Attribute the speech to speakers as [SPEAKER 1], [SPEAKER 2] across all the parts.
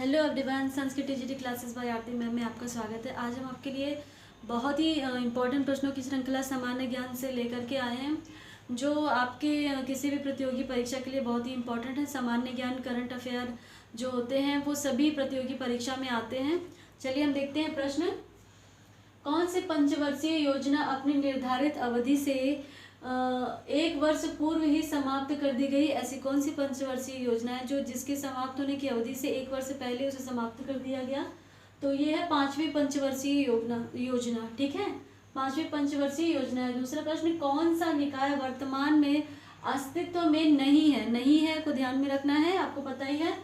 [SPEAKER 1] Hello everyone, Sanskrit TGT classes bye आरती ma'am में आपका स्वागत है। आज हम आपके लिए बहुत ही इम्पोर्टेंट प्रश्नों की श्रृंखला सामान्य ज्ञान से लेकर के आए हैं, जो आपके किसी भी प्रतियोगी परीक्षा के लिए बहुत ही इम्पोर्टेंट है। सामान्य ज्ञान, करंट अफेयर जो होते हैं वो सभी प्रतियोगी परीक्षा में आते हैं। चलिए हम देखते हैं प्रश्न। कौन सी पंचवर्षीय योजना अपनी निर्धारित अवधि से एक वर्ष पूर्व ही समाप्त कर दी गई? ऐसी कौन सी पंचवर्षीय योजना है जो जिसके समाप्त होने की अवधि से एक वर्ष पहले उसे समाप्त कर दिया गया? तो ये है पांचवी पंचवर्षीय योजना। ठीक है, पांचवी पंचवर्षीय योजना है। दूसरा प्रश्न, कौन सा निकाय वर्तमान में अस्तित्व में नहीं है? नहीं है को ध्यान में रखना है, आपको पता ही है।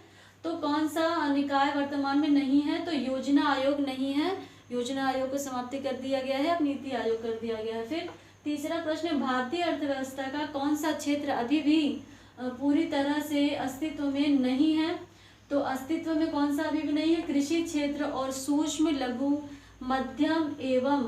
[SPEAKER 1] तो कौन सा निकाय वर्तमान में नहीं है? तो योजना आयोग नहीं है। योजना आयोग को समाप्ति कर दिया गया है, अब नीति आयोग कर दिया गया है। फिर तीसरा प्रश्न, भारतीय अर्थव्यवस्था का कौन सा क्षेत्र अभी भी पूरी तरह से अस्तित्व में नहीं है? तो अस्तित्व में कौन सा अभी भी नहीं है? कृषि क्षेत्र और सूक्ष्म लघु मध्यम एवं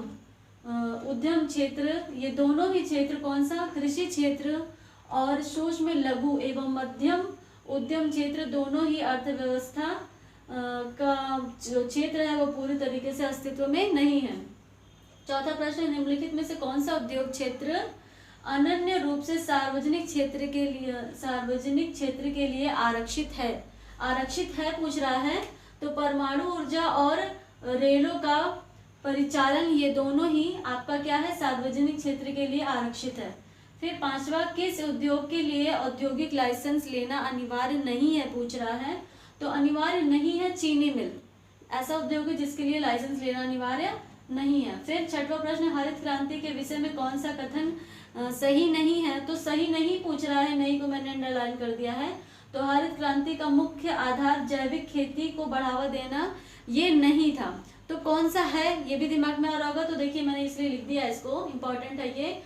[SPEAKER 1] उद्यम क्षेत्र, ये दोनों ही क्षेत्र कौन सा? कृषि क्षेत्र और सूक्ष्म लघु एवं मध्यम उद्यम क्षेत्र दोनों ही अर्थव्यवस्था का जो क्षेत्र है वो पूरी तरीके से अस्तित्व में नहीं है। चौथा प्रश्न, निम्नलिखित में से कौन सा उद्योग क्षेत्र अनन्य रूप से सार्वजनिक क्षेत्र के लिए आरक्षित है? आरक्षित है पूछ रहा है। तो परमाणु ऊर्जा और रेलों का परिचालन, ये दोनों ही आपका क्या है? सार्वजनिक क्षेत्र के लिए आरक्षित है। फिर पांचवा, किस उद्योग के लिए औद्योगिक लाइसेंस लेना अनिवार्य नहीं है पूछ रहा है? तो अनिवार्य नहीं है चीनी मिल, ऐसा उद्योग है जिसके लिए लाइसेंस लेना अनिवार्य नहीं है। फिर छठवां प्रश्न, हरित क्रांति के विषय में कौन सा कथन सही नहीं है? तो सही नहीं पूछ रहा है, नहीं को मैंने अंडरलाइन कर दिया है। तो हरित क्रांति का मुख्य आधार जैविक खेती को बढ़ावा देना, ये नहीं था। तो कौन सा है, ये भी दिमाग में आ रहा होगा। तो देखिए मैंने इसलिए लिख दिया, इसको इम्पोर्टेंट है ये।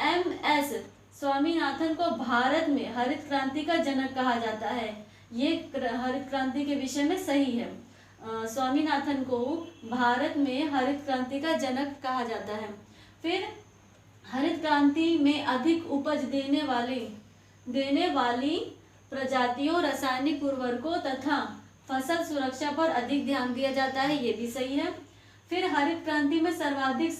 [SPEAKER 1] MS स्वामीनाथन को भारत में हरित क्रांति का जनक कहा जाता है, ये हरित क्रांति के विषय में सही है। स्वामीनाथन को भारत में हरित क्रांति का जनक कहा जाता है। फिर हरित क्रांति में अधिक उपज देने वाली प्रजातियों, रासायनिक उर्वरकों तथा फसल सुरक्षा पर अधिक ध्यान दिया जाता है, ये भी सही है। फिर हरित क्रांति में सर्वाधिक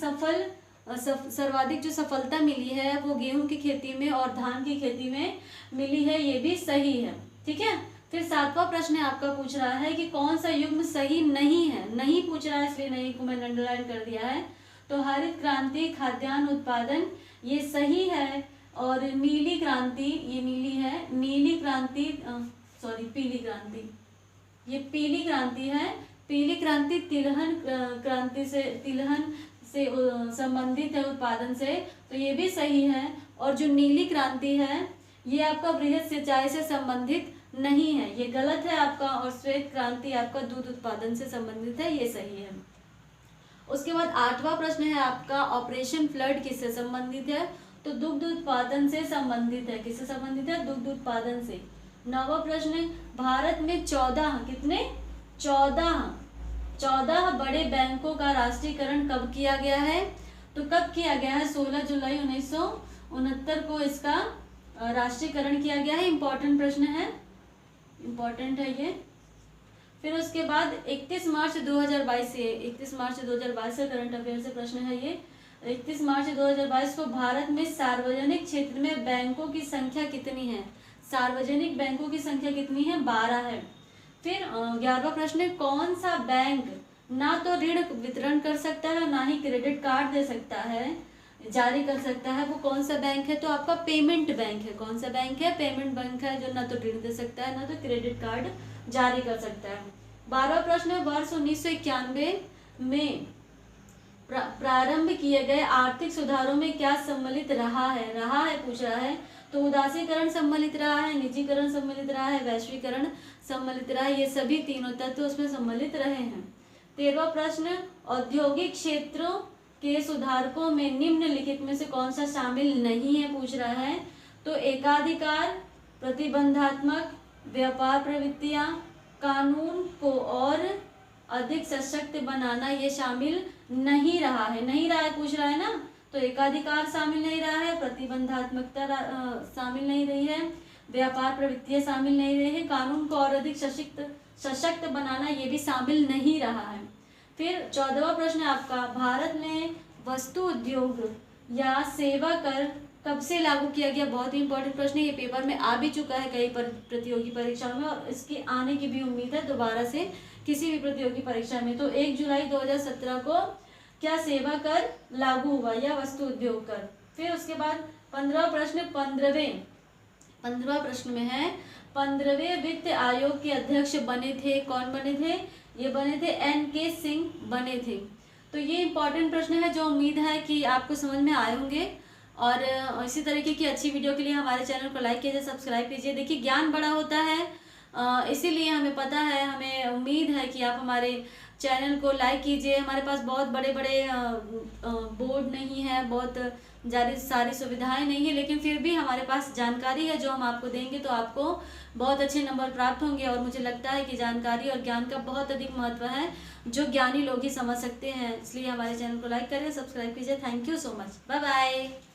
[SPEAKER 1] जो सफलता मिली है वो गेहूं की खेती में और धान की खेती में मिली है, ये भी सही है। ठीक है। फिर सातवां प्रश्न आपका पूछ रहा है कि कौन सा युग्म सही नहीं है? नहीं पूछ रहा है, इसलिए नहीं को मैंने अंडरलाइन कर दिया है। तो हरित क्रांति, खाद्यान्न उत्पादन, ये सही है। और नीली क्रांति, ये नीली है, नीली क्रांति पीली क्रांति, ये पीली क्रांति है। पीली क्रांति तिलहन से संबंधित है, उत्पादन से, तो ये भी सही है। और जो नीली क्रांति है ये आपका वृहद सिंचाई से संबंधित नहीं है, ये गलत है आपका। और श्वेत क्रांति आपका दूध उत्पादन से संबंधित है, ये सही है। उसके बाद आठवां प्रश्न है आपका, ऑपरेशन फ्लड किससे संबंधित है? तो दुग्ध उत्पादन से संबंधित है। किससे संबंधित है? दुग्ध उत्पादन से। नौवां प्रश्न, भारत में 14 बड़े बैंकों का राष्ट्रीयकरण कब किया गया है? तो कब किया गया है? 16 जुलाई 1969 को इसका राष्ट्रीयकरण किया गया है। इंपॉर्टेंट प्रश्न है, इंपॉर्टेंट है ये। फिर उसके बाद 31 मार्च 2022 से 31 मार्च 2022 से करंट अफेयर से प्रश्न है ये। 31 मार्च 2022 को भारत में सार्वजनिक क्षेत्र में बैंकों की संख्या कितनी है? सार्वजनिक बैंकों की संख्या कितनी है? 12 है। फिर 11वां प्रश्न, कौन सा बैंक ना तो ऋण वितरण कर सकता है ना ही क्रेडिट कार्ड दे सकता है, जारी कर सकता है? वो कौन सा बैंक है? तो आपका पेमेंट बैंक है। कौन सा बैंक है? पेमेंट बैंक है, जो ना तो ऋण दे सकता है ना तो क्रेडिट कार्ड जारी कर सकता है। 12वां प्रश्न, वर्ष 1991 में प्रारंभ किए गए आर्थिक सुधारों में क्या सम्मिलित रहा है पूछ रहा है। तो उदासीकरण सम्मिलित रहा है, निजीकरण सम्मिलित रहा है, वैश्वीकरण सम्मिलित रहा है, ये सभी तीनों तत्व उसमें सम्मिलित रहे हैं। 13वां प्रश्न, औद्योगिक क्षेत्रों के सुधारकों में निम्नलिखित में से कौन सा शामिल नहीं है पूछ रहा है। तो एकाधिकार, प्रतिबंधात्मक व्यापार प्रवृत्तियां, कानून को और अधिक सशक्त बनाना, ये शामिल नहीं रहा है। नहीं रहा है पूछ रहा है ना, तो एकाधिकार शामिल नहीं रहा है, प्रतिबंधात्मकता शामिल नहीं रही है, व्यापार प्रवृत्तियां शामिल नहीं रही है, कानून को और अधिक सशक्त बनाना ये भी शामिल नहीं रहा है। फिर 14वां प्रश्न है आपका, भारत में वस्तु उद्योग या सेवा कर कब से लागू किया गया? बहुत ही इंपॉर्टेंट प्रश्न है, ये पेपर में आ भी चुका है कई प्रतियोगी परीक्षाओं में और इसके आने की भी उम्मीद है दोबारा से किसी भी प्रतियोगी परीक्षा में। तो 1 जुलाई 2017 को क्या सेवा कर लागू हुआ या वस्तु उद्योग कर। फिर उसके बाद 15वां प्रश्न, 15वां प्रश्न में है 15वें वित्त आयोग के अध्यक्ष बने थे, कौन बने थे? ये बने थे NK सिंह बने थे। तो ये इंपॉर्टेंट प्रश्न है जो उम्मीद है कि आपको समझ में आए होंगे और इसी तरीके की अच्छी वीडियो के लिए हमारे चैनल को लाइक कीजिए, सब्सक्राइब कीजिए। देखिए ज्ञान बड़ा होता है, इसीलिए हमें पता है, हमें उम्मीद है कि आप हमारे चैनल को लाइक कीजिए। हमारे पास बहुत बड़े बड़े बोर्ड नहीं है, बहुत ज़्यादा सारी सुविधाएं नहीं है, लेकिन फिर भी हमारे पास जानकारी है जो हम आपको देंगे तो आपको बहुत अच्छे नंबर प्राप्त होंगे। और मुझे लगता है कि जानकारी और ज्ञान का बहुत अधिक महत्व है जो ज्ञानी लोग ही समझ सकते हैं। इसलिए हमारे चैनल को लाइक करें, सब्सक्राइब कीजिए। Thank you so much, bye bye.